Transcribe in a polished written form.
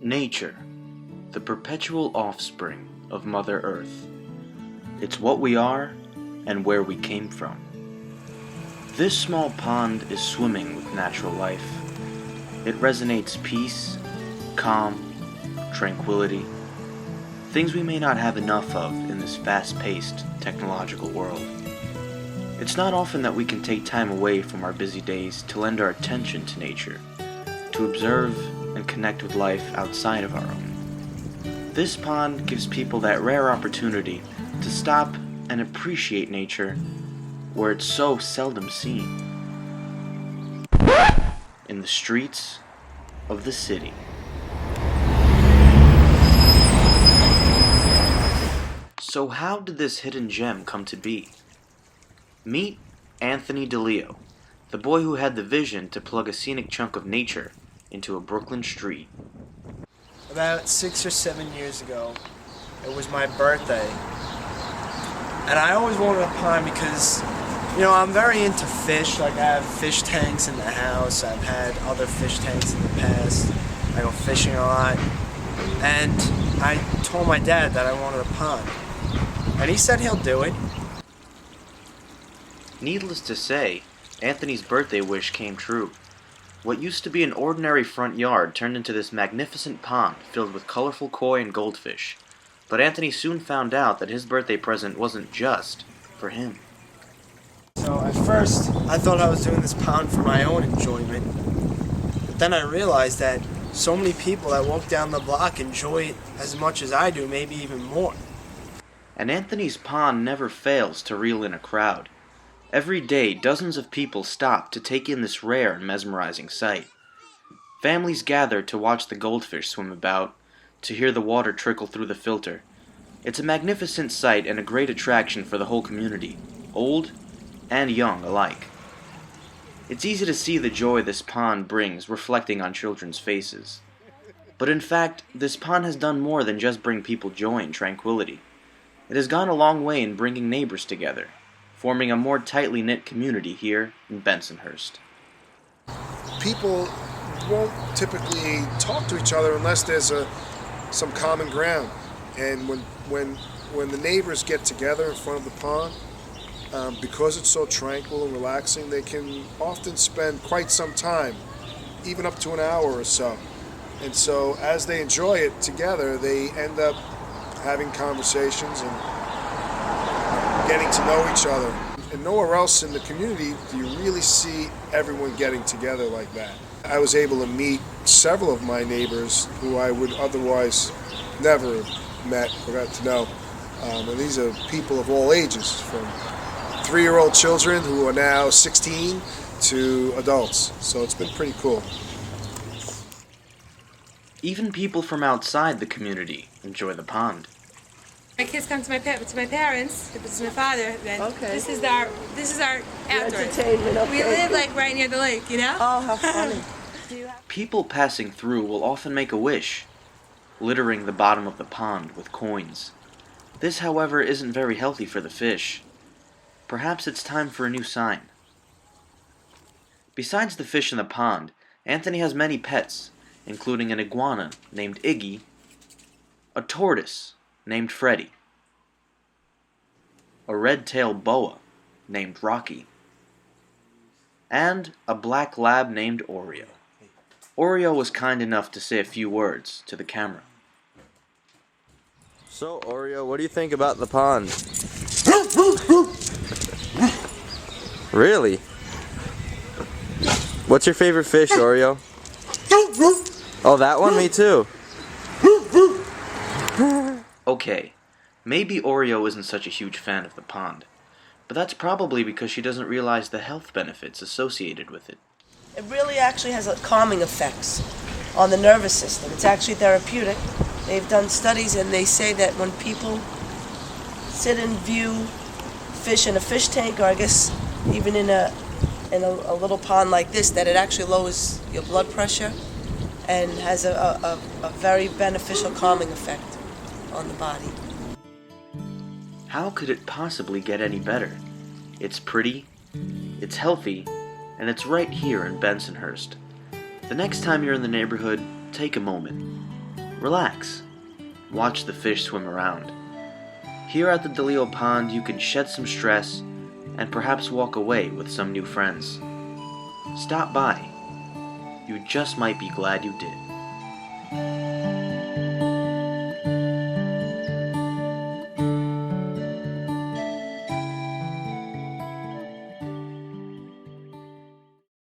Nature, the perpetual offspring of Mother Earth. It's what we are and where we came from. This small pond is swimming with natural life. It resonates peace, calm, tranquility, things we may not have enough of in this fast-paced technological world. It's not often that we can take time away from our busy days to lend our attention to nature, to observe and connect with life outside of our own. This pond gives people that rare opportunity to stop and appreciate nature where it's so seldom seen. In the streets of the city. So how did this hidden gem come to be? Meet Anthony DiLeo, the boy who had the vision to plug a scenic chunk of nature into a Brooklyn street. About 6 or 7 years ago, it was my birthday. And I always wanted a pond because, I'm very into fish. Like, I have fish tanks in the house. I've had other fish tanks in the past. I go fishing a lot. And I told my dad that I wanted a pond. And he said he'll do it. Needless to say, Anthony's birthday wish came true. What used to be an ordinary front yard turned into this magnificent pond filled with colorful koi and goldfish. But Anthony soon found out that his birthday present wasn't just for him. So at first, I thought I was doing this pond for my own enjoyment. But then I realized that so many people that walk down the block enjoy it as much as I do, maybe even more. And Anthony's pond never fails to reel in a crowd. Every day, dozens of people stop to take in this rare and mesmerizing sight. Families gather to watch the goldfish swim about, to hear the water trickle through the filter. It's a magnificent sight and a great attraction for the whole community, old and young alike. It's easy to see the joy this pond brings reflecting on children's faces. But in fact, this pond has done more than just bring people joy and tranquility. It has gone a long way in bringing neighbors together, forming a more tightly knit community here in Bensonhurst. People won't typically talk to each other unless there's some common ground. And when the neighbors get together in front of the pond, because it's so tranquil and relaxing, they can often spend quite some time, even up to an hour or so. And so as they enjoy it together, they end up having conversations and getting to know each other. And nowhere else in the community do you really see everyone getting together like that. I was able to meet several of my neighbors who I would otherwise never have met or got to know. And these are people of all ages, from 3-year-old children who are now 16 to adults. So it's been pretty cool. Even people from outside the community enjoy the pond. My kids come to my parents. If it's my father, then this is our outdoors. Entertainment. Okay. We live like right near the lake, Oh, how funny! People passing through will often make a wish, littering the bottom of the pond with coins. This, however, isn't very healthy for the fish. Perhaps it's time for a new sign. Besides the fish in the pond, Anthony has many pets, including an iguana named Iggy, a tortoise named Freddy, a red-tailed boa named Rocky, and a black lab named Oreo. Oreo was kind enough to say a few words to the camera. So, Oreo, what do you think about the pond? Really? What's your favorite fish, Oreo? Oh, that one? Me too. Okay, maybe Oreo isn't such a huge fan of the pond, but that's probably because she doesn't realize the health benefits associated with it. It really actually has calming effects on the nervous system. It's actually therapeutic. They've done studies and they say that when people sit and view fish in a fish tank, or I guess even in a little pond like this, that it actually lowers your blood pressure and has a very beneficial calming effect on the body. How could it possibly get any better? It's pretty, it's healthy, and it's right here in Bensonhurst. The next time you're in the neighborhood, take a moment. Relax. Watch the fish swim around. Here at the DiLeo pond, you can shed some stress and perhaps walk away with some new friends. Stop by. You just might be glad you did.